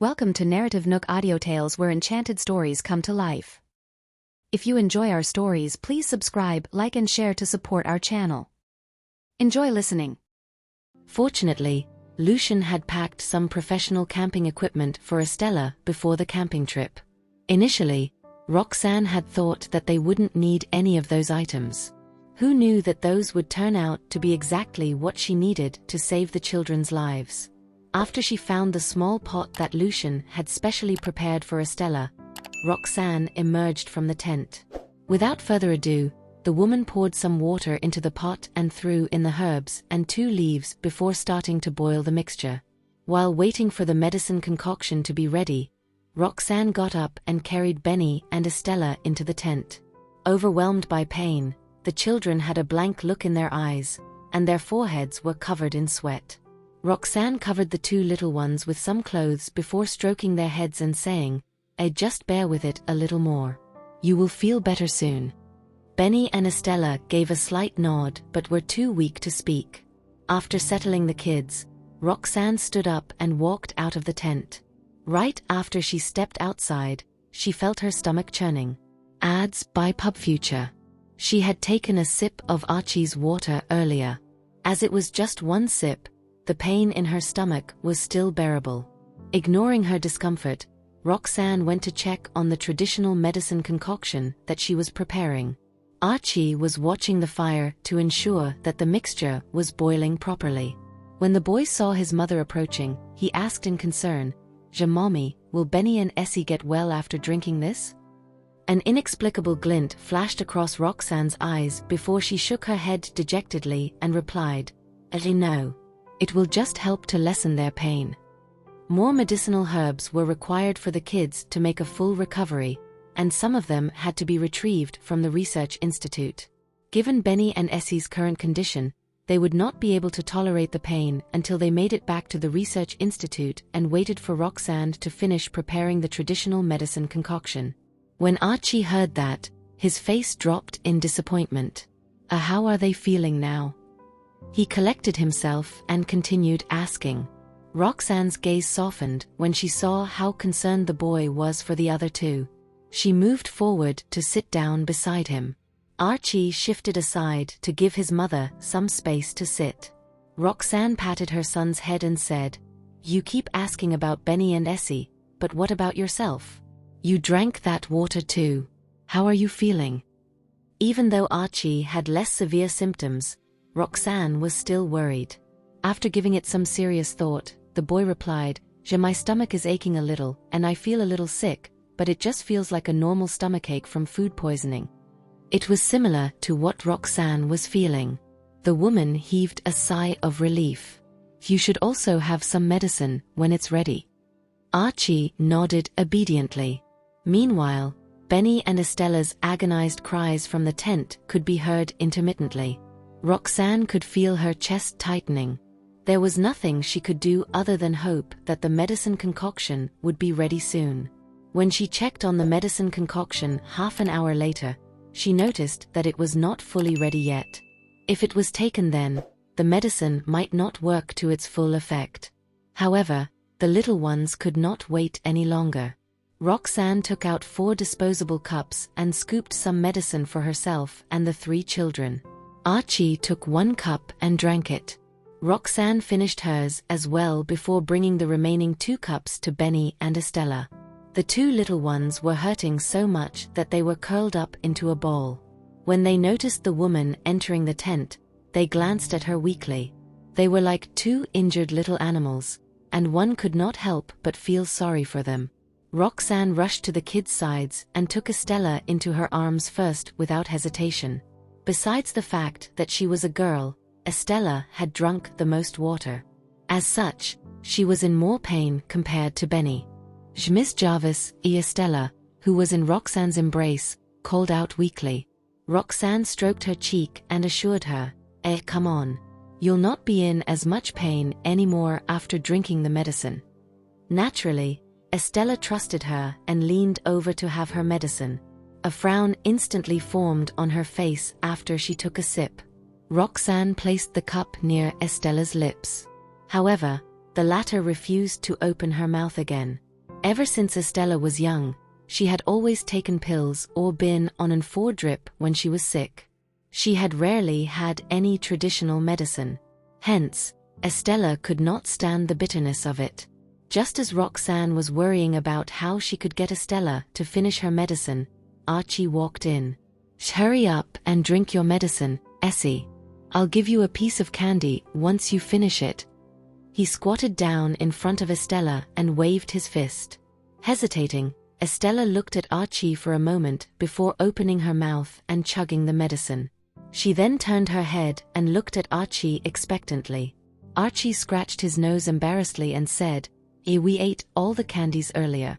Welcome to NarrativeNook audio tales where enchanted stories come to life. If you enjoy our stories, please subscribe, like and share to support our channel. Enjoy listening. Fortunately, Lucian had packed some professional camping equipment for Estella before the camping trip. Initially, Roxanne had thought that they wouldn't need any of those items. Who knew that those would turn out to be exactly what she needed to save the children's lives? After she found the small pot that Lucian had specially prepared for Estella, Roxanne emerged from the tent. Without further ado, the woman poured some water into the pot and threw in the herbs and 2 leaves before starting to boil the mixture. While waiting for the medicine concoction to be ready, Roxanne got up and carried Benny and Estella into the tent. Overwhelmed by pain, the children had a blank look in their eyes, and their foreheads were covered in sweat. Roxanne covered the 2 little ones with some clothes before stroking their heads and saying, just bear with it a little more. You will feel better soon." Benny and Estella gave a slight nod but were too weak to speak. After settling the kids, Roxanne stood up and walked out of the tent. Right after she stepped outside, she felt her stomach churning. Ads by Pub Future. She had taken a sip of Archie's water earlier. As it was just 1 sip, the pain in her stomach was still bearable. Ignoring her discomfort, Roxanne went to check on the traditional medicine concoction that she was preparing. Archie was watching the fire to ensure that the mixture was boiling properly. When the boy saw his mother approaching, he asked in concern, "Mommy, will Benny and Essie get well after drinking this?" An inexplicable glint flashed across Roxanne's eyes before she shook her head dejectedly and replied, "No. It will just help to lessen their pain." More medicinal herbs were required for the kids to make a full recovery, and some of them had to be retrieved from the research institute. Given Benny and Essie's current condition, they would not be able to tolerate the pain until they made it back to the research institute and waited for Roxanne to finish preparing the traditional medicine concoction. When Archie heard that, his face dropped in disappointment. How are they feeling now?" He collected himself and continued asking. Roxanne's gaze softened when she saw how concerned the boy was for the other 2. She moved forward to sit down beside him. Archie shifted aside to give his mother some space to sit. Roxanne patted her son's head and said, "You keep asking about Benny and Essie, but what about yourself? You drank that water too. How are you feeling?" Even though Archie had less severe symptoms, Roxanne was still worried. After giving it some serious thought, the boy replied, "My stomach is aching a little, and I feel a little sick, but it just feels like a normal stomachache from food poisoning." It was similar to what Roxanne was feeling. The woman heaved a sigh of relief. "You should also have some medicine when it's ready." Archie nodded obediently. Meanwhile, Benny and Estella's agonized cries from the tent could be heard intermittently. Roxanne could feel her chest tightening. There was nothing she could do other than hope that the medicine concoction would be ready soon. When she checked on the medicine concoction half an hour later, she noticed that it was not fully ready yet. If it was taken then, the medicine might not work to its full effect. However, the little ones could not wait any longer. Roxanne took out 4 disposable cups and scooped some medicine for herself and the 3 children. Archie took 1 cup and drank it. Roxanne finished hers as well before bringing the remaining 2 cups to Benny and Estella. The 2 little ones were hurting so much that they were curled up into a ball. When they noticed the woman entering the tent, they glanced at her weakly. They were like 2 injured little animals, and one could not help but feel sorry for them. Roxanne rushed to the kids' sides and took Estella into her arms first without hesitation. Besides the fact that she was a girl, Estella had drunk the most water. As such, she was in more pain compared to Benny. Miss Jarvis, Estella, who was in Roxanne's embrace, called out weakly. Roxanne stroked her cheek and assured her, "Come on. You'll not be in as much pain anymore after drinking the medicine." Naturally, Estella trusted her and leaned over to have her medicine. A frown instantly formed on her face after she took a sip. Roxanne placed the cup near Estella's lips. However, the latter refused to open her mouth again. Ever since Estella was young, she had always taken pills or been on an 4-drip when she was sick. She had rarely had any traditional medicine. Hence, Estella could not stand the bitterness of it. Just as Roxanne was worrying about how she could get Estella to finish her medicine, Archie walked in. "Hurry up and drink your medicine, Essie. I'll give you a piece of candy once you finish it." He squatted down in front of Estella and waved his fist. Hesitating, Estella looked at Archie for a moment before opening her mouth and chugging the medicine. She then turned her head and looked at Archie expectantly. Archie scratched his nose embarrassedly and said, "We ate all the candies earlier."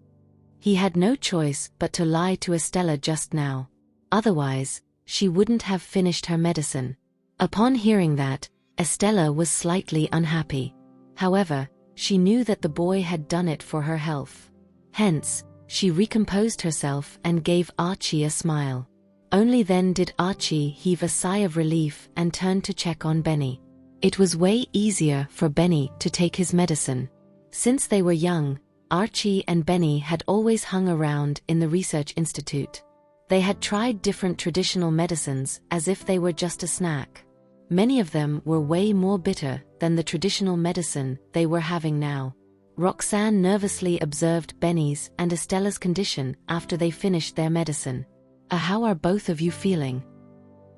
He had no choice but to lie to Estella just now. Otherwise, she wouldn't have finished her medicine. Upon hearing that, Estella was slightly unhappy. However, she knew that the boy had done it for her health. Hence, she recomposed herself and gave Archie a smile. Only then did Archie heave a sigh of relief and turn to check on Benny. It was way easier for Benny to take his medicine. Since they were young, Archie and Benny had always hung around in the research institute. They had tried different traditional medicines as if they were just a snack. Many of them were way more bitter than the traditional medicine they were having now. Roxanne nervously observed Benny's and Estella's condition after they finished their medicine. How are both of you feeling?"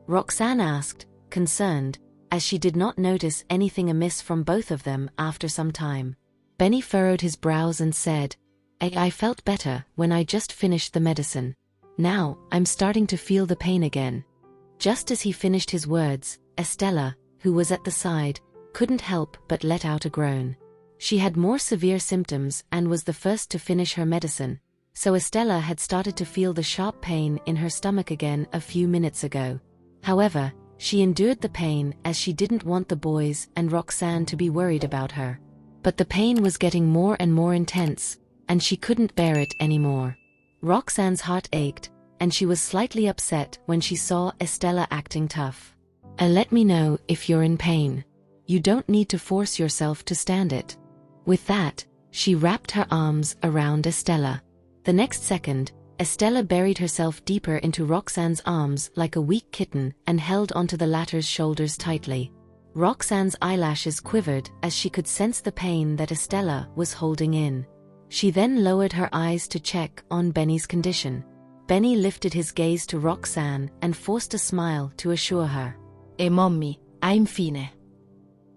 Roxanne asked, concerned, as she did not notice anything amiss from both of them after some time. Benny furrowed his brows and said, I felt better when I just finished the medicine. Now, I'm starting to feel the pain again." Just as he finished his words, Estella, who was at the side, couldn't help but let out a groan. She had more severe symptoms and was the first to finish her medicine, so Estella had started to feel the sharp pain in her stomach again a few minutes ago. However, she endured the pain as she didn't want the boys and Roxanne to be worried about her. But the pain was getting more and more intense, and she couldn't bear it anymore. Roxanne's heart ached, and she was slightly upset when she saw Estella acting tough. Let me know if you're in pain. You don't need to force yourself to stand it." With that, she wrapped her arms around Estella. The next second, Estella buried herself deeper into Roxanne's arms like a weak kitten and held onto the latter's shoulders tightly. Roxanne's eyelashes quivered as she could sense the pain that Estella was holding in. She then lowered her eyes to check on Benny's condition. Benny lifted his gaze to Roxanne and forced a smile to assure her. Mommy, I'm fine."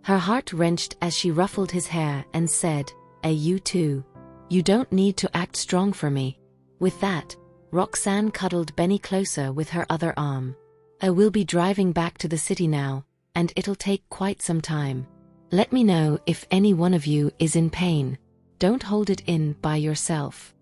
Her heart wrenched as she ruffled his hair and said, You too. You don't need to act strong for me." With that, Roxanne cuddled Benny closer with her other arm. We'll be driving back to the city now, and it'll take quite some time. Let me know if any one of you is in pain. Don't hold it in by yourself."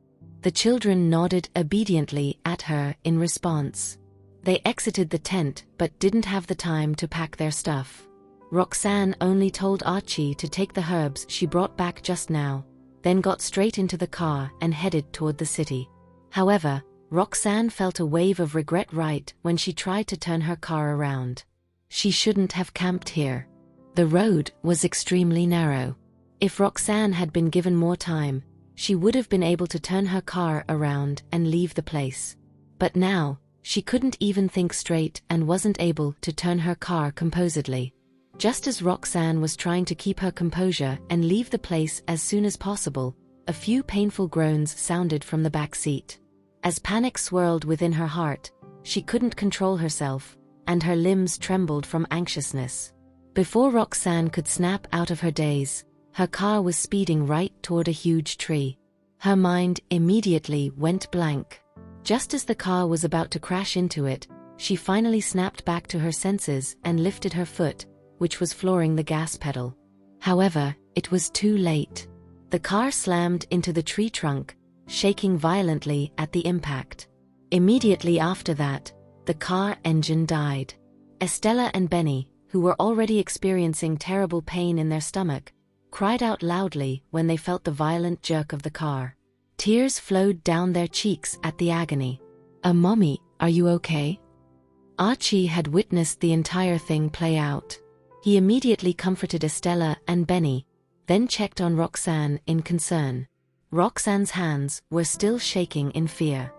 The children nodded obediently at her in response. They exited the tent but didn't have the time to pack their stuff. Roxanne only told Archie to take the herbs she brought back just now, then got straight into the car and headed toward the city. However, Roxanne felt a wave of regret right when she tried to turn her car around. She shouldn't have camped here. The road was extremely narrow. If Roxanne had been given more time, she would have been able to turn her car around and leave the place. But now, she couldn't even think straight and wasn't able to turn her car composedly. Just as Roxanne was trying to keep her composure and leave the place as soon as possible, a few painful groans sounded from the back seat. As panic swirled within her heart, she couldn't control herself, and her limbs trembled from anxiousness. Before Roxanne could snap out of her daze, her car was speeding right toward a huge tree. Her mind immediately went blank. Just as the car was about to crash into it, she finally snapped back to her senses and lifted her foot, which was flooring the gas pedal. However, it was too late. The car slammed into the tree trunk, shaking violently at the impact. Immediately after that, the car engine died. Estella and Benny, who were already experiencing terrible pain in their stomach, cried out loudly when they felt the violent jerk of the car. Tears flowed down their cheeks at the agony. Mommy, are you okay?" Archie had witnessed the entire thing play out. He immediately comforted Estella and Benny, then checked on Roxanne in concern. Roxanne's hands were still shaking in fear.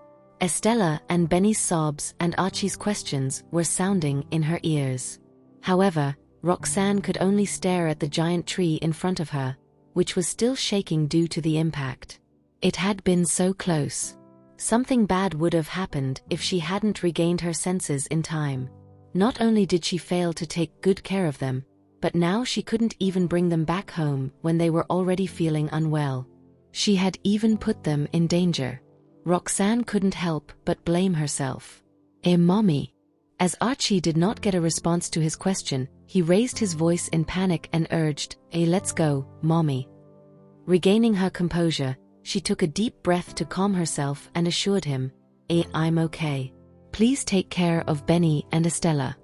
Estella and Benny's sobs and Archie's questions were sounding in her ears. However, Roxanne could only stare at the giant tree in front of her, which was still shaking due to the impact. It had been so close. Something bad would have happened if she hadn't regained her senses in time. Not only did she fail to take good care of them, but now she couldn't even bring them back home when they were already feeling unwell. She had even put them in danger. Roxanne couldn't help but blame herself. Mommy. As Archie did not get a response to his question, he raised his voice in panic and urged, let's go, Mommy. Regaining her composure, she took a deep breath to calm herself and assured him, I'm okay. Please take care of Benny and Estella.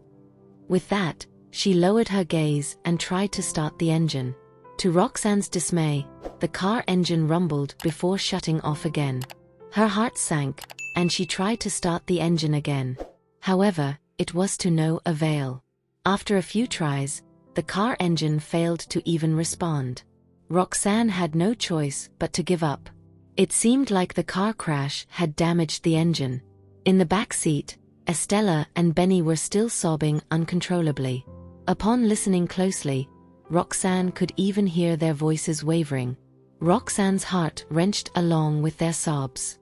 With that, she lowered her gaze and tried to start the engine. To Roxanne's dismay, the car engine rumbled before shutting off again. Her heart sank, and she tried to start the engine again. However, it was to no avail. After a few tries, the car engine failed to even respond. Roxanne had no choice but to give up. It seemed like the car crash had damaged the engine. In the back seat, Estella and Benny were still sobbing uncontrollably. Upon listening closely, Roxanne could even hear their voices wavering. Roxanne's heart wrenched along with their sobs.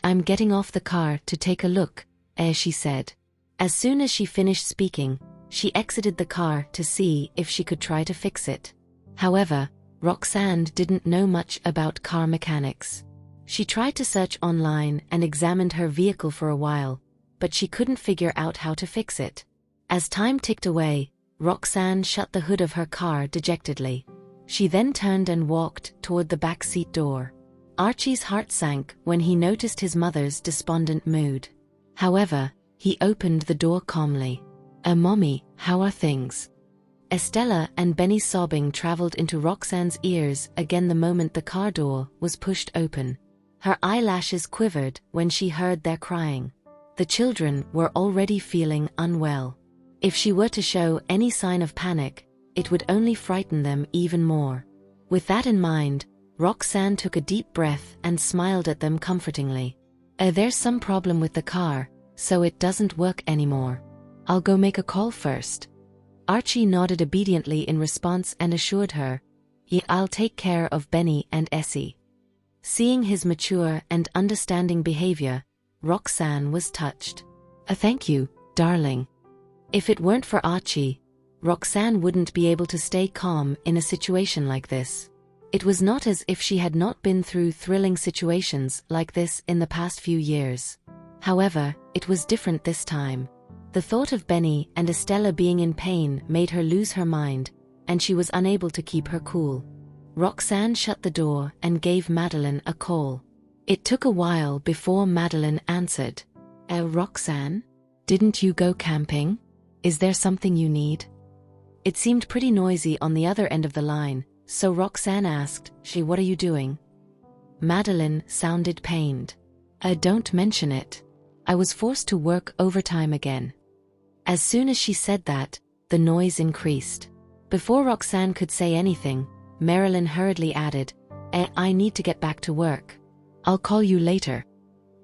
I'm getting off the car to take a look, she said. As soon as she finished speaking, she exited the car to see if she could try to fix it. However, Roxanne didn't know much about car mechanics. She tried to search online and examined her vehicle for a while, but she couldn't figure out how to fix it. As time ticked away, Roxanne shut the hood of her car dejectedly. She then turned and walked toward the back seat door. Archie's heart sank when he noticed his mother's despondent mood. However, he opened the door calmly. Mommy, how are things? Estella and Benny's sobbing traveled into Roxanne's ears again the moment the car door was pushed open. Her eyelashes quivered when she heard their crying. The children were already feeling unwell. If she were to show any sign of panic, it would only frighten them even more. With that in mind, Roxanne took a deep breath and smiled at them comfortingly. There's some problem with the car, so it doesn't work anymore. I'll go make a call first. Archie nodded obediently in response and assured her, I'll take care of Benny and Essie. Seeing his mature and understanding behavior, Roxanne was touched. Thank you, darling. If it weren't for Archie, Roxanne wouldn't be able to stay calm in a situation like this. It was not as if she had not been through thrilling situations like this in the past few years. However, it was different this time. The thought of Benny and Estella being in pain made her lose her mind, and she was unable to keep her cool. Roxanne shut the door and gave Madeline a call. It took a while before Madeline answered. Roxanne? Didn't you go camping? Is there something you need? It seemed pretty noisy on the other end of the line, so Roxanne asked, what are you doing? Madeline sounded pained. Don't mention it. I was forced to work overtime again. As soon as she said that, the noise increased. Before Roxanne could say anything, Marilyn hurriedly added, I need to get back to work. I'll call you later.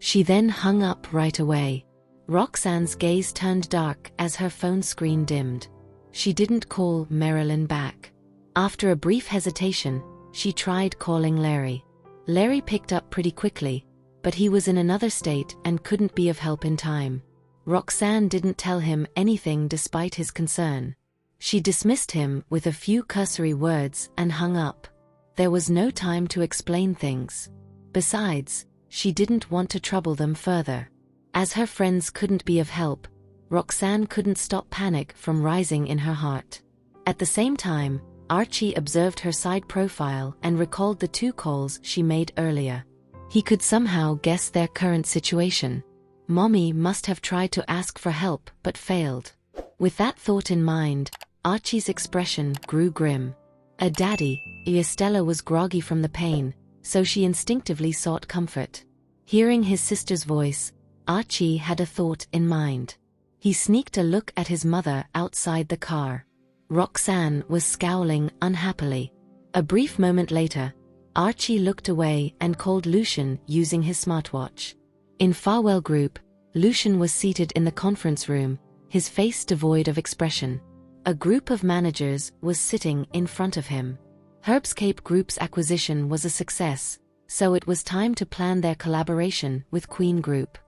She then hung up right away. Roxanne's gaze turned dark as her phone screen dimmed. She didn't call Marilyn back. After a brief hesitation, she tried calling Larry. Larry picked up pretty quickly, but he was in another state and couldn't be of help in time. Roxanne didn't tell him anything despite his concern. She dismissed him with a few cursory words and hung up. There was no time to explain things. Besides, she didn't want to trouble them further. As her friends couldn't be of help, Roxanne couldn't stop panic from rising in her heart. At the same time, Archie observed her side profile and recalled the 2 calls she made earlier. He could somehow guess their current situation. Mommy must have tried to ask for help but failed. With that thought in mind, Archie's expression grew grim. Daddy, Estella was groggy from the pain, so she instinctively sought comfort. Hearing his sister's voice, Archie had a thought in mind. He sneaked a look at his mother outside the car. Roxanne was scowling unhappily. A brief moment later, Archie looked away and called Lucian using his smartwatch. In Farwell Group, Lucian was seated in the conference room, his face devoid of expression. A group of managers was sitting in front of him. Herbscape Group's acquisition was a success, so it was time to plan their collaboration with Queen Group.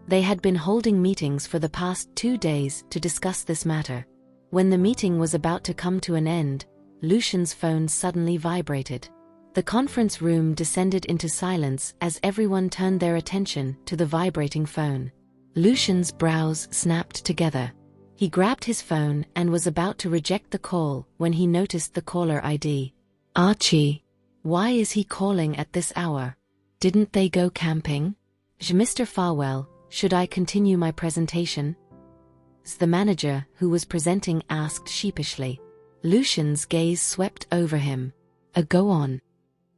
They had been holding meetings for the past 2 days to discuss this matter. When the meeting was about to come to an end, Lucian's phone suddenly vibrated. The conference room descended into silence as everyone turned their attention to the vibrating phone. Lucian's brows snapped together. He grabbed his phone and was about to reject the call when he noticed the caller ID. Archie. Why is he calling at this hour? Didn't they go camping? Mr. Farwell, should I continue my presentation? The manager, who was presenting, asked sheepishly. Lucian's gaze swept over him. Go on.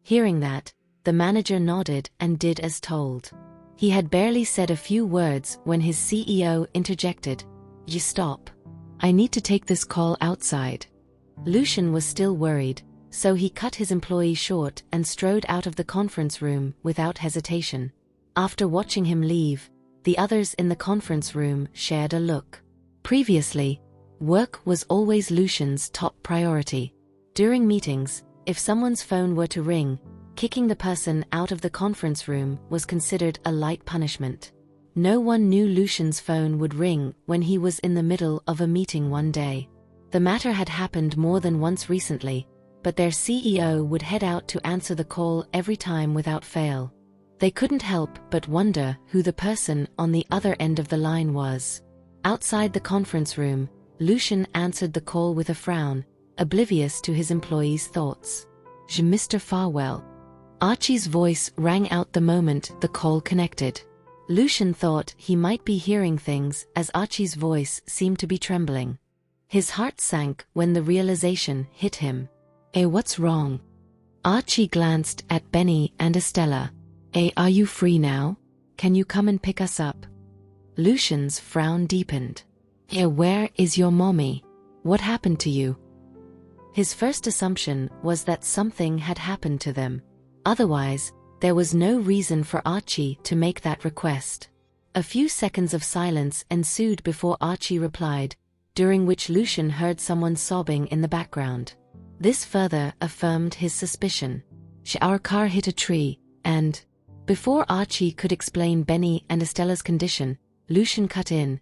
Hearing that, the manager nodded and did as told. He had barely said a few words when his CEO interjected. You stop. I need to take this call outside. Lucian was still worried, so he cut his employee short and strode out of the conference room without hesitation. After watching him leave, the others in the conference room shared a look. Previously, work was always Lucian's top priority. During meetings, if someone's phone were to ring, kicking the person out of the conference room was considered a light punishment. No one knew Lucian's phone would ring when he was in the middle of a meeting one day. The matter had happened more than once recently, but their CEO would head out to answer the call every time without fail. They couldn't help but wonder who the person on the other end of the line was. Outside the conference room, Lucian answered the call with a frown, oblivious to his employees' thoughts. Mr. Farwell. Archie's voice rang out the moment the call connected. Lucian thought he might be hearing things as Archie's voice seemed to be trembling. His heart sank when the realization hit him. What's wrong? Archie glanced at Benny and Estella. Are you free now? Can you come and pick us up? Lucian's frown deepened. Where is your mommy? What happened to you? His first assumption was that something had happened to them. Otherwise, there was no reason for Archie to make that request. A few seconds of silence ensued before Archie replied, during which Lucian heard someone sobbing in the background. This further affirmed his suspicion. Our car hit a tree, and... Before Archie could explain Benny and Estella's condition, Lucian cut in.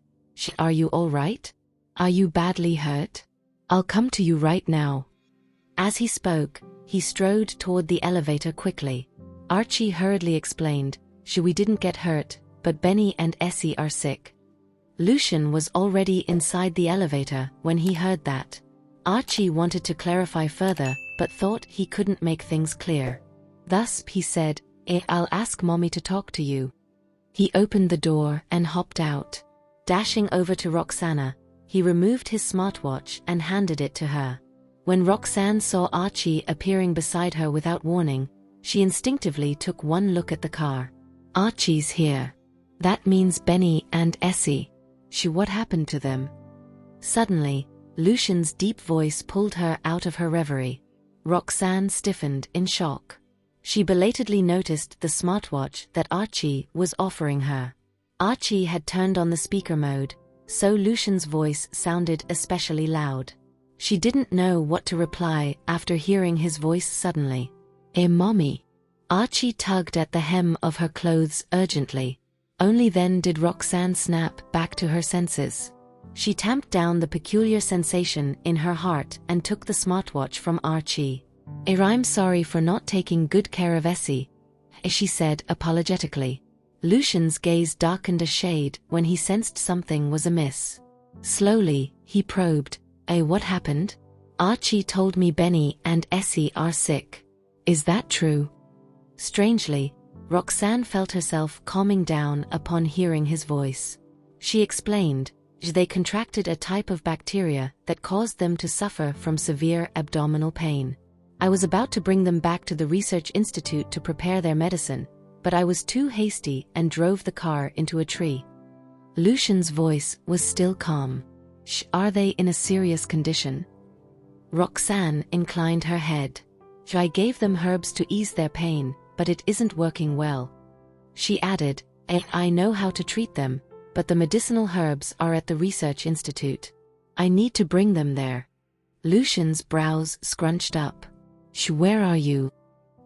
Are you all right? Are you badly hurt? I'll come to you right now. As he spoke, he strode toward the elevator quickly. Archie hurriedly explained, we didn't get hurt, but Benny and Essie are sick. Lucian was already inside the elevator when he heard that. Archie wanted to clarify further, but thought he couldn't make things clear. Thus, he said, I'll ask Mommy to talk to you. He opened the door and hopped out. Dashing over to Roxana, he removed his smartwatch and handed it to her. When Roxanne saw Archie appearing beside her without warning, she instinctively took one look at the car. Archie's here. That means Benny and Essie. What happened to them? Suddenly, Lucian's deep voice pulled her out of her reverie. Roxanne stiffened in shock. She belatedly noticed the smartwatch that Archie was offering her. Archie had turned on the speaker mode, so Lucian's voice sounded especially loud. She didn't know what to reply after hearing his voice suddenly. Mommy. Archie tugged at the hem of her clothes urgently. Only then did Roxanne snap back to her senses. She tamped down the peculiar sensation in her heart and took the smartwatch from Archie. I'm sorry for not taking good care of Essie, she said apologetically. Lucian's gaze darkened a shade when he sensed something was amiss. Slowly, he probed. What happened? Archie told me Benny and Essie are sick. Is that true? Strangely, Roxanne felt herself calming down upon hearing his voice. She explained, they contracted a type of bacteria that caused them to suffer from severe abdominal pain. I was about to bring them back to the research institute to prepare their medicine, but I was too hasty and drove the car into a tree. Lucian's voice was still calm. Are they in a serious condition? Roxanne inclined her head. I gave them herbs to ease their pain, but it isn't working well. She added, I know how to treat them, but the medicinal herbs are at the research institute. I need to bring them there. Lucian's brows scrunched up. Where are you?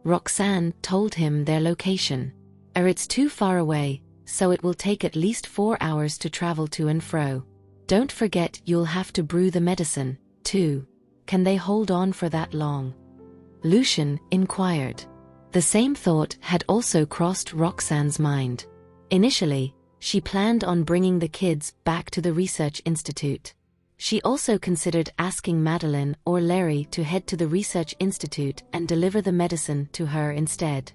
Roxanne told him their location. It's too far away, so it will take at least 4 hours to travel to and fro. Don't forget you'll have to brew the medicine, too. Can they hold on for that long? Lucian inquired. The same thought had also crossed Roxanne's mind. Initially, she planned on bringing the kids back to the research institute. She also considered asking Madeline or Larry to head to the research institute and deliver the medicine to her instead.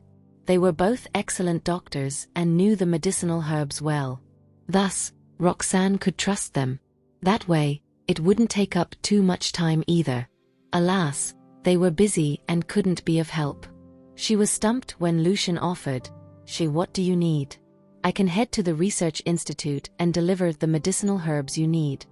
They were both excellent doctors and knew the medicinal herbs well. Thus, Roxanne could trust them. That way, it wouldn't take up too much time either. Alas, they were busy and couldn't be of help. She was stumped when Lucian offered, What do you need? I can head to the research institute and deliver the medicinal herbs you need.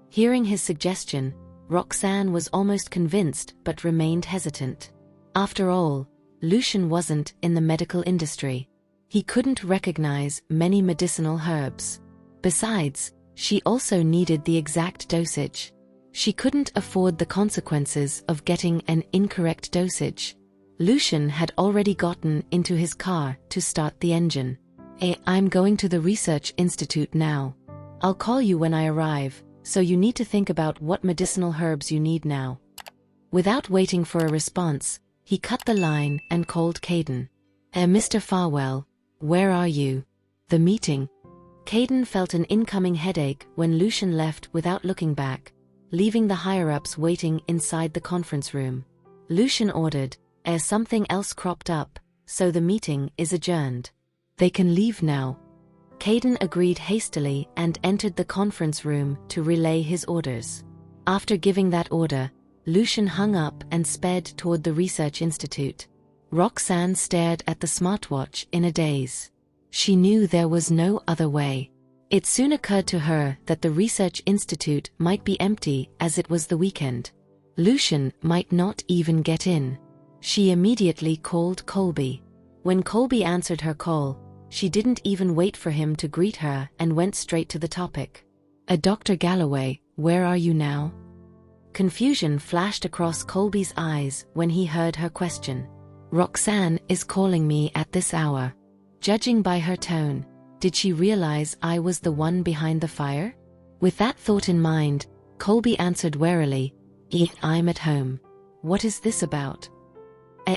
Hearing his suggestion, Roxanne was almost convinced but remained hesitant. After all, Lucian wasn't in the medical industry. He couldn't recognize many medicinal herbs. Besides, she also needed the exact dosage. She couldn't afford the consequences of getting an incorrect dosage. Lucian had already gotten into his car to start the engine. I'm going to the research institute now. I'll call you when I arrive, so you need to think about what medicinal herbs you need now. Without waiting for a response, he cut the line and called Caden. Mr. Farwell, where are you? The meeting. Caden felt an incoming headache when Lucian left without looking back, leaving the higher-ups waiting inside the conference room. Lucian ordered, something else cropped up, so the meeting is adjourned. They can leave now. Caden agreed hastily and entered the conference room to relay his orders. After giving that order, Lucian hung up and sped toward the research institute. Roxanne stared at the smartwatch in a daze. She knew there was no other way. It soon occurred to her that the research institute might be empty as it was the weekend. Lucian might not even get in. She immediately called Colby. When Colby answered her call, she didn't even wait for him to greet her and went straight to the topic. Dr. Galloway, where are you now? Confusion flashed across Colby's eyes when he heard her question. Roxanne is calling me at this hour. Judging by her tone, did she realize I was the one behind the fire? With that thought in mind, Colby answered warily, I'm at home. What is this about?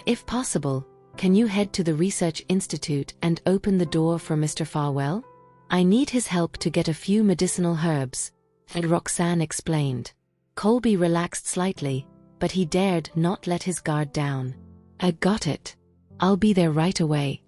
If possible, can you head to the research institute and open the door for Mr. Farwell? I need his help to get a few medicinal herbs, Roxanne explained. Colby relaxed slightly, but he dared not let his guard down. I got it. I'll be there right away.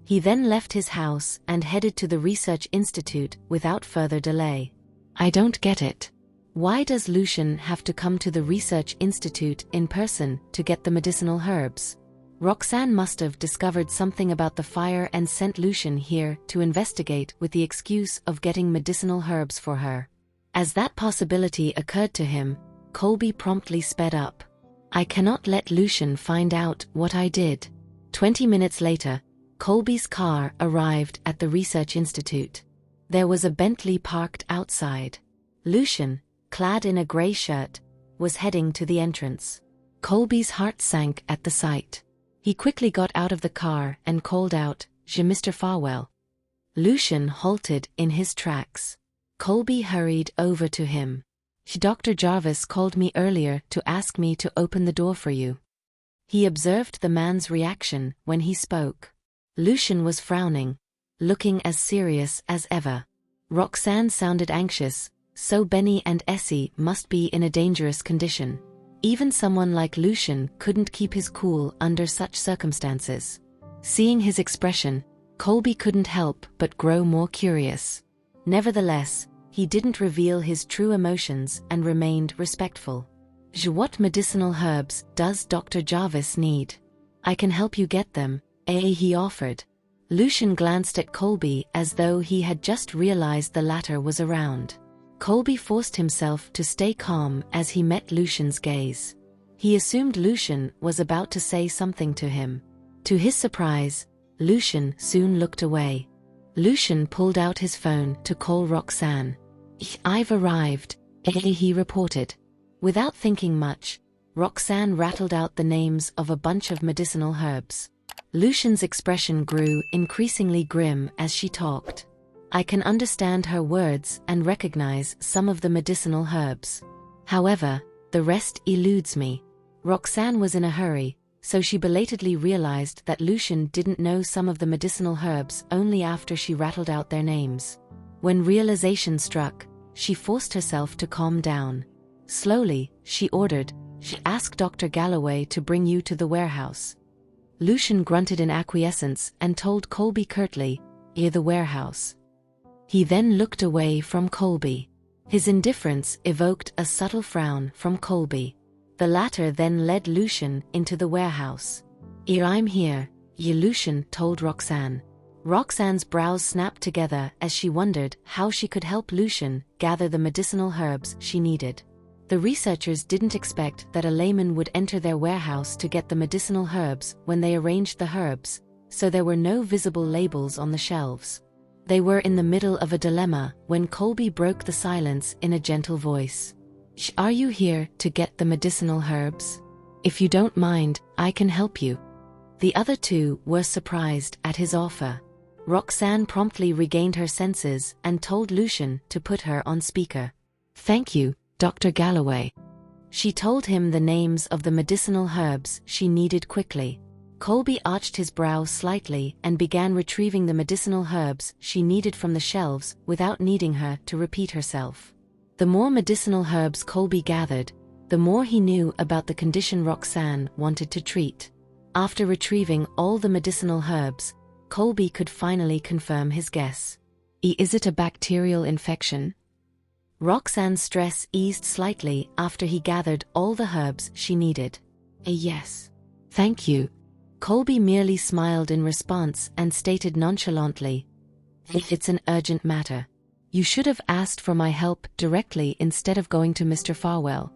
He then left his house and headed to the research institute without further delay. I don't get it. Why does Lucian have to come to the research institute in person to get the medicinal herbs? Roxanne must have discovered something about the fire and sent Lucian here to investigate with the excuse of getting medicinal herbs for her. As that possibility occurred to him, Colby promptly sped up. I cannot let Lucian find out what I did. 20 minutes later, Colby's car arrived at the research institute. There was a Bentley parked outside. Lucian, clad in a gray shirt, was heading to the entrance. Colby's heart sank at the sight. He quickly got out of the car and called out, Mr. Farwell. Lucian halted in his tracks. Colby hurried over to him. Dr. Jarvis called me earlier to ask me to open the door for you. He observed the man's reaction when he spoke. Lucian was frowning, looking as serious as ever. Roxanne sounded anxious, so Benny and Essie must be in a dangerous condition. Even someone like Lucian couldn't keep his cool under such circumstances. Seeing his expression, Colby couldn't help but grow more curious. Nevertheless, he didn't reveal his true emotions and remained respectful. What medicinal herbs does Dr. Jarvis need? I can help you get them, he offered. Lucian glanced at Colby as though he had just realized the latter was around. Colby forced himself to stay calm as he met Lucian's gaze. He assumed Lucian was about to say something to him. To his surprise, Lucian soon looked away. Lucian pulled out his phone to call Roxanne. "I've arrived," he reported. Without thinking much, Roxanne rattled out the names of a bunch of medicinal herbs. Lucian's expression grew increasingly grim as she talked. I can understand her words and recognize some of the medicinal herbs. However, the rest eludes me. Roxanne was in a hurry, so she belatedly realized that Lucian didn't know some of the medicinal herbs only after she rattled out their names. When realization struck, she forced herself to calm down. Slowly, she ordered, "Ask Dr. Galloway to bring you to the warehouse." Lucian grunted in acquiescence and told Colby curtly, "The warehouse." He then looked away from Colby. His indifference evoked a subtle frown from Colby. The latter then led Lucian into the warehouse. "I'm here," Lucian told Roxanne. Roxanne's brows snapped together as she wondered how she could help Lucian gather the medicinal herbs she needed. The researchers didn't expect that a layman would enter their warehouse to get the medicinal herbs when they arranged the herbs, so there were no visible labels on the shelves. They were in the middle of a dilemma when Colby broke the silence in a gentle voice. "Are you here to get the medicinal herbs? If you don't mind, I can help you." The other two were surprised at his offer. Roxanne promptly regained her senses and told Lucian to put her on speaker. "Thank you, Dr. Galloway." She told him the names of the medicinal herbs she needed quickly. Colby arched his brow slightly and began retrieving the medicinal herbs she needed from the shelves without needing her to repeat herself. The more medicinal herbs Colby gathered, the more he knew about the condition Roxanne wanted to treat. After retrieving all the medicinal herbs, Colby could finally confirm his guess. "Is it a bacterial infection?" Roxanne's stress eased slightly after he gathered all the herbs she needed. "Yes. Thank you." Colby merely smiled in response and stated nonchalantly, "It's an urgent matter. You should have asked for my help directly instead of going to Mr. Farwell."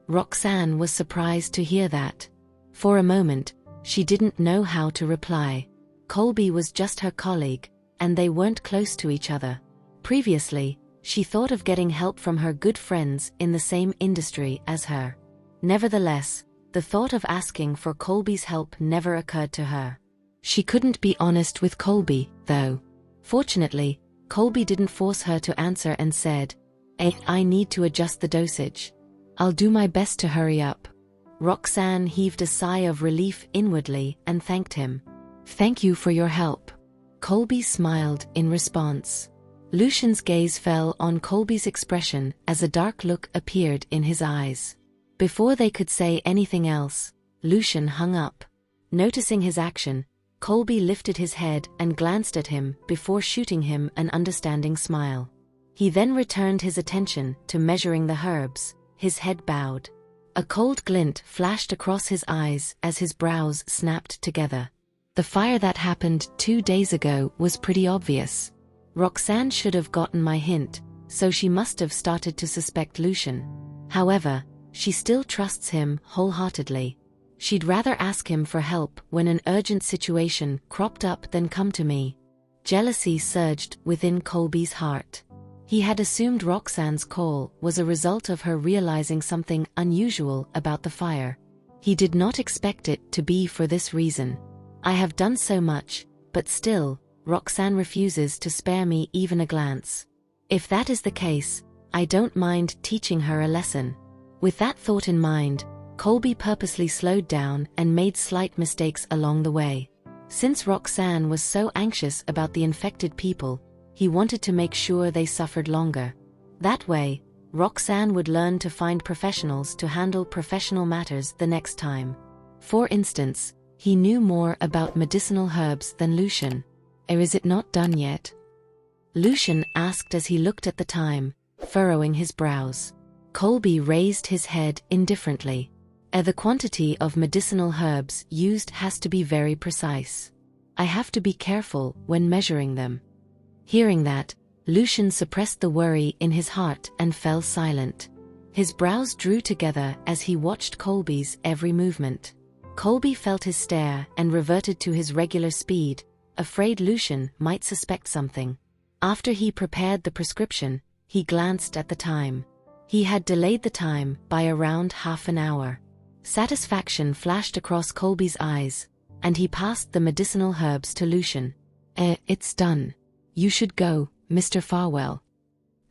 Roxanne was surprised to hear that. For a moment, she didn't know how to reply. Colby was just her colleague, and they weren't close to each other. Previously, she thought of getting help from her good friends in the same industry as her. Nevertheless, the thought of asking for Colby's help never occurred to her. She couldn't be honest with Colby, though. Fortunately, Colby didn't force her to answer and said, "I need to adjust the dosage. I'll do my best to hurry up." Roxanne heaved a sigh of relief inwardly and thanked him. "Thank you for your help." Colby smiled in response. Lucian's gaze fell on Colby's expression as a dark look appeared in his eyes. Before they could say anything else, Lucian hung up. Noticing his action, Colby lifted his head and glanced at him before shooting him an understanding smile. He then returned his attention to measuring the herbs, his head bowed. A cold glint flashed across his eyes as his brows snapped together. The fire that happened 2 days ago was pretty obvious. Roxanne should have gotten my hint, so she must have started to suspect Lucian. However, she still trusts him wholeheartedly. She'd rather ask him for help when an urgent situation cropped up than come to me. Jealousy surged within Colby's heart. He had assumed Roxanne's call was a result of her realizing something unusual about the fire. He did not expect it to be for this reason. "I have done so much, but still, Roxanne refuses to spare me even a glance. If that is the case, I don't mind teaching her a lesson." With that thought in mind, Colby purposely slowed down and made slight mistakes along the way. Since Roxanne was so anxious about the infected people, he wanted to make sure they suffered longer. That way, Roxanne would learn to find professionals to handle professional matters the next time. For instance, he knew more about medicinal herbs than Lucian. "Is it not done yet?" Lucian asked as he looked at the time, furrowing his brows. Colby raised his head indifferently. The quantity of medicinal herbs used has to be very precise. I have to be careful when measuring them. Hearing that, Lucian suppressed the worry in his heart and fell silent. His brows drew together as he watched Colby's every movement. Colby felt his stare and reverted to his regular speed, afraid Lucian might suspect something. After he prepared the prescription, he glanced at the time. He had delayed the time by around half an hour. Satisfaction flashed across Colby's eyes, and he passed the medicinal herbs to Lucian. It's done. You should go, Mr. Farwell."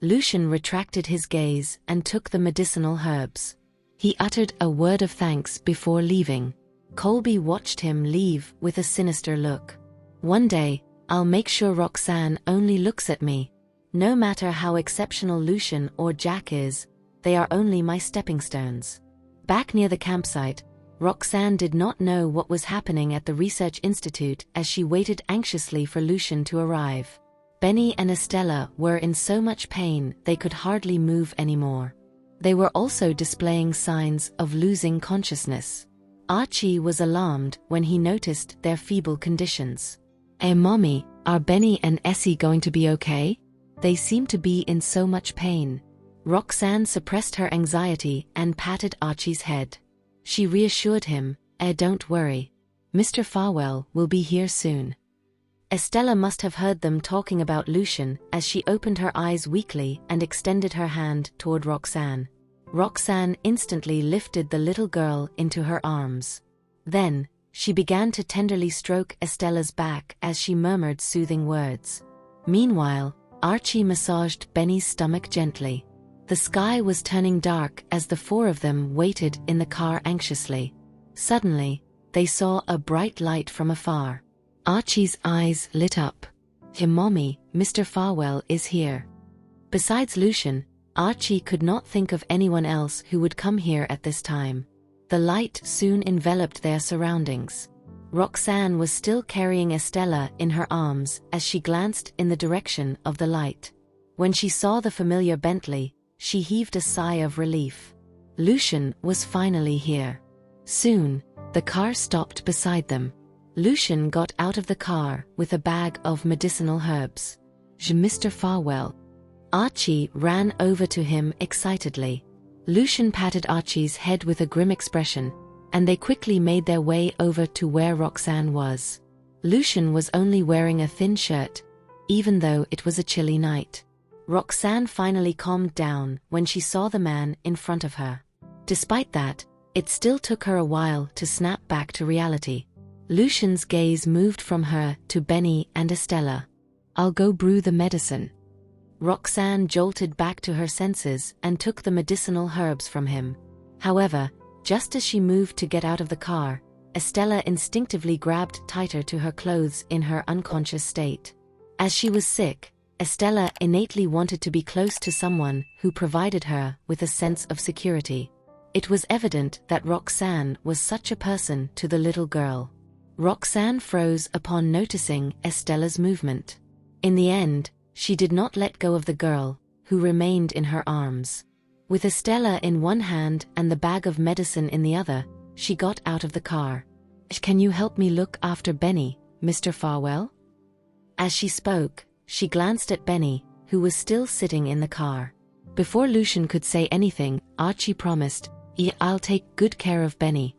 Lucian retracted his gaze and took the medicinal herbs. He uttered a word of thanks before leaving. Colby watched him leave with a sinister look. "One day, I'll make sure Roxanne only looks at me. No matter how exceptional Lucian or Jack is, they are only my stepping stones." Back near the campsite, Roxanne did not know what was happening at the research institute as she waited anxiously for Lucian to arrive. Benny and Estella were in so much pain they could hardly move anymore. They were also displaying signs of losing consciousness. Archie was alarmed when he noticed their feeble conditions. Mommy, are Benny and Essie going to be okay? They seem to be in so much pain." Roxanne suppressed her anxiety and patted Archie's head. She reassured him, "Don't worry. Mr. Farwell will be here soon." Estella must have heard them talking about Lucian as she opened her eyes weakly and extended her hand toward Roxanne. Roxanne instantly lifted the little girl into her arms. Then, she began to tenderly stroke Estella's back as she murmured soothing words. Meanwhile, Archie massaged Benny's stomach gently. The sky was turning dark as the four of them waited in the car anxiously. Suddenly, they saw a bright light from afar. Archie's eyes lit up. "Mommy, Mr. Farwell is here." Besides Lucian, Archie could not think of anyone else who would come here at this time. The light soon enveloped their surroundings. Roxanne was still carrying Estella in her arms as she glanced in the direction of the light. When she saw the familiar Bentley, she heaved a sigh of relief. Lucian was finally here. Soon, the car stopped beside them. Lucian got out of the car with a bag of medicinal herbs. "Mr. Farwell." Archie ran over to him excitedly. Lucian patted Archie's head with a grim expression, and they quickly made their way over to where Roxanne was. Lucian was only wearing a thin shirt, even though it was a chilly night. Roxanne finally calmed down when she saw the man in front of her. Despite that, it still took her a while to snap back to reality. Lucian's gaze moved from her to Benny and Estella. "I'll go brew the medicine." Roxanne jolted back to her senses and took the medicinal herbs from him. However, just as she moved to get out of the car, Estella instinctively grabbed tighter to her clothes in her unconscious state. As she was sick, Estella innately wanted to be close to someone who provided her with a sense of security. It was evident that Roxanne was such a person to the little girl. Roxanne froze upon noticing Estella's movement. In the end, she did not let go of the girl, who remained in her arms. With Estella in one hand and the bag of medicine in the other, she got out of the car. "Can you help me look after Benny, Mr. Farwell?" As she spoke, she glanced at Benny, who was still sitting in the car. Before Lucian could say anything, Archie promised, "I'll take good care of Benny."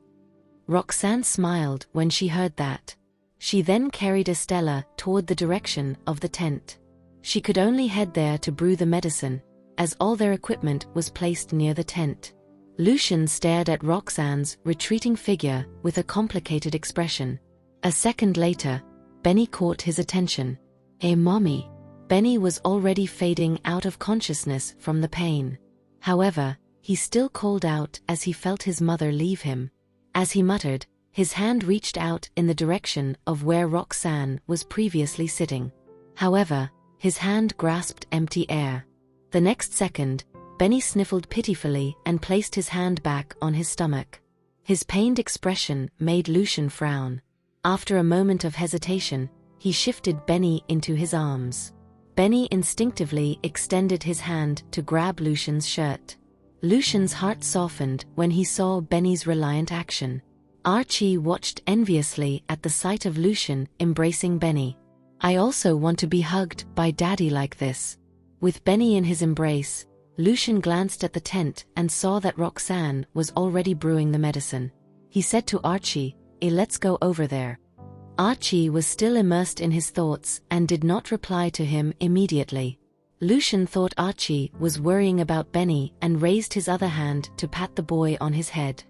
Roxanne smiled when she heard that. She then carried Estella toward the direction of the tent. She could only head there to brew the medicine, as all their equipment was placed near the tent. Lucian stared at Roxanne's retreating figure with a complicated expression. A second later, Benny caught his attention. Mommy." Benny was already fading out of consciousness from the pain. However, he still called out as he felt his mother leave him. As he muttered, his hand reached out in the direction of where Roxanne was previously sitting. However, his hand grasped empty air. The next second, Benny sniffled pitifully and placed his hand back on his stomach. His pained expression made Lucian frown. After a moment of hesitation, he shifted Benny into his arms. Benny instinctively extended his hand to grab Lucian's shirt. Lucian's heart softened when he saw Benny's reliant action. Archie watched enviously at the sight of Lucian embracing Benny. "I also want to be hugged by Daddy like this." With Benny in his embrace, Lucian glanced at the tent and saw that Roxanne was already brewing the medicine. He said to Archie, let's go over there." Archie was still immersed in his thoughts and did not reply to him immediately. Lucian thought Archie was worrying about Benny and raised his other hand to pat the boy on his head.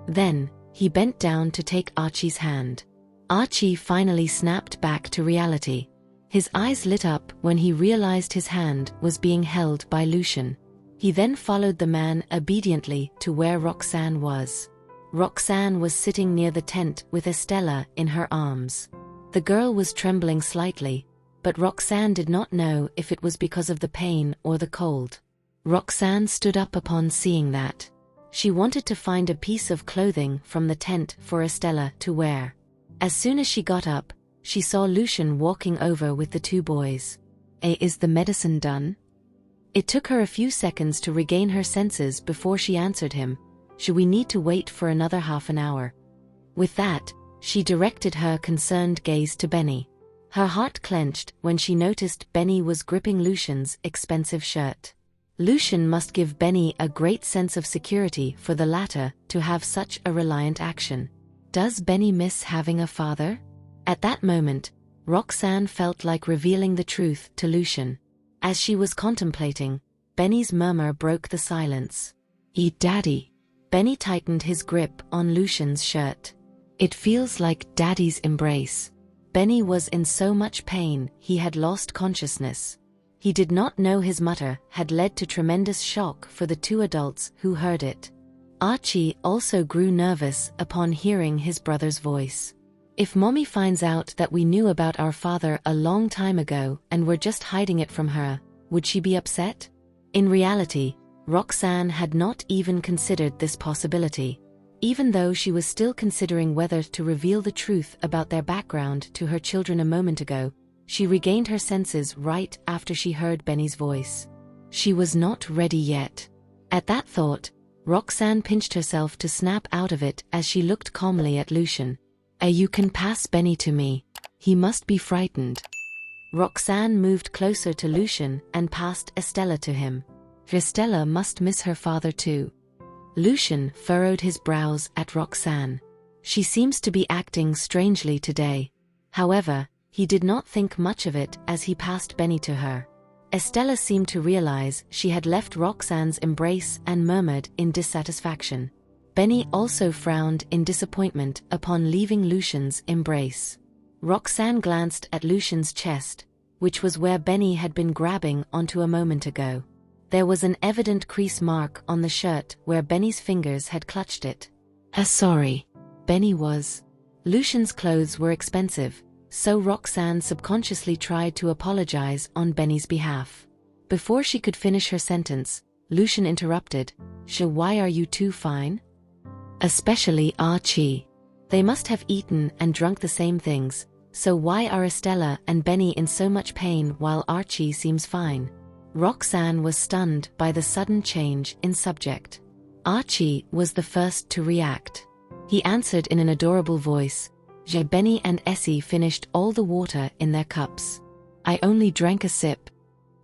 Then, he bent down to take Archie's hand. Archie finally snapped back to reality. His eyes lit up when he realized his hand was being held by Lucian. He then followed the man obediently to where Roxanne was. Roxanne was sitting near the tent with Estella in her arms. The girl was trembling slightly, but Roxanne did not know if it was because of the pain or the cold. Roxanne stood up upon seeing that. She wanted to find a piece of clothing from the tent for Estella to wear. As soon as she got up, she saw Lucian walking over with the two boys. Is the medicine done?" It took her a few seconds to regain her senses before she answered him. "Should we need to wait for another half an hour?" With that, she directed her concerned gaze to Benny. Her heart clenched when she noticed Benny was gripping Lucian's expensive shirt. Lucian must give Benny a great sense of security for the latter to have such a reliant action. Does Benny miss having a father? At that moment, Roxanne felt like revealing the truth to Lucian. As she was contemplating, Benny's murmur broke the silence. Daddy." Benny tightened his grip on Lucian's shirt. "It feels like Daddy's embrace." Benny was in so much pain he had lost consciousness. He did not know his mutter had led to tremendous shock for the two adults who heard it. Archie also grew nervous upon hearing his brother's voice. "If Mommy finds out that we knew about our father a long time ago and were just hiding it from her, would she be upset?" In reality, Roxanne had not even considered this possibility. Even though she was still considering whether to reveal the truth about their background to her children a moment ago, she regained her senses right after she heard Benny's voice. She was not ready yet. At that thought, Roxanne pinched herself to snap out of it as she looked calmly at Lucian. You can pass Benny to me. He must be frightened." Roxanne moved closer to Lucian and passed Estella to him. Estella must miss her father too. Lucian furrowed his brows at Roxanne. She seems to be acting strangely today. However, he did not think much of it as he passed Benny to her. Estella seemed to realize she had left Roxanne's embrace and murmured in dissatisfaction. Benny also frowned in disappointment upon leaving Lucian's embrace. Roxanne glanced at Lucian's chest, which was where Benny had been grabbing onto a moment ago. There was an evident crease mark on the shirt where Benny's fingers had clutched it. Sorry. Benny was. Lucian's clothes were expensive, so Roxanne subconsciously tried to apologize on Benny's behalf. Before she could finish her sentence, Lucian interrupted. Why are you two fine? Especially Archie. They must have eaten and drunk the same things, so why are Estella and Benny in so much pain while Archie seems fine? Roxanne was stunned by the sudden change in subject. Archie was the first to react. He answered in an adorable voice. Benny and Essie finished all the water in their cups. I only drank a sip.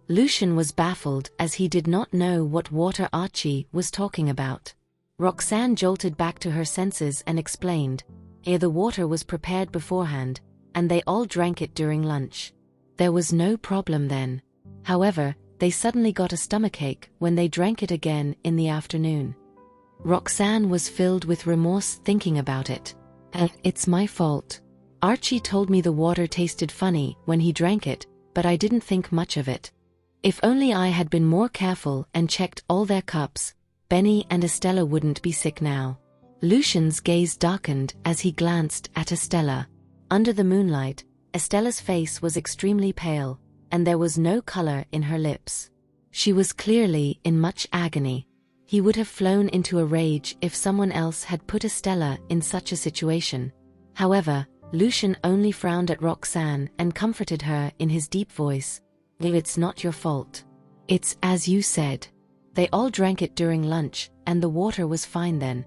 Lucian was baffled as he did not know what water Archie was talking about. Roxanne jolted back to her senses and explained. The water was prepared beforehand, and they all drank it during lunch. There was no problem then. However, they suddenly got a stomachache when they drank it again in the afternoon. Roxanne was filled with remorse thinking about it. It's my fault. Archie told me the water tasted funny when he drank it, but I didn't think much of it. If only I had been more careful and checked all their cups, Benny and Estella wouldn't be sick now. Lucian's gaze darkened as he glanced at Estella. Under the moonlight, Estella's face was extremely pale, and there was no color in her lips. She was clearly in much agony. He would have flown into a rage if someone else had put Estella in such a situation. However, Lucian only frowned at Roxanne and comforted her in his deep voice. It's not your fault. It's as you said. They all drank it during lunch, and the water was fine then.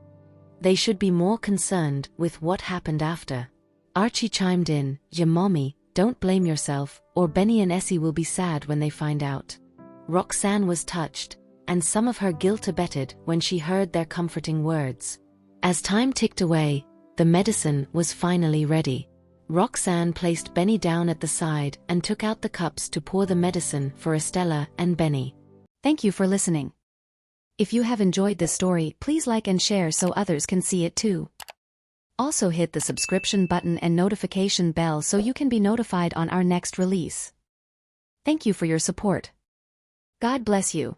They should be more concerned with what happened after. Archie chimed in, Mommy, don't blame yourself, or Benny and Essie will be sad when they find out. Roxanne was touched, and some of her guilt abated when she heard their comforting words. As time ticked away, the medicine was finally ready. Roxanne placed Benny down at the side and took out the cups to pour the medicine for Estella and Benny. Thank you for listening. If you have enjoyed this story, please like and share so others can see it too. Also hit the subscription button and notification bell so you can be notified on our next release. Thank you for your support. God bless you.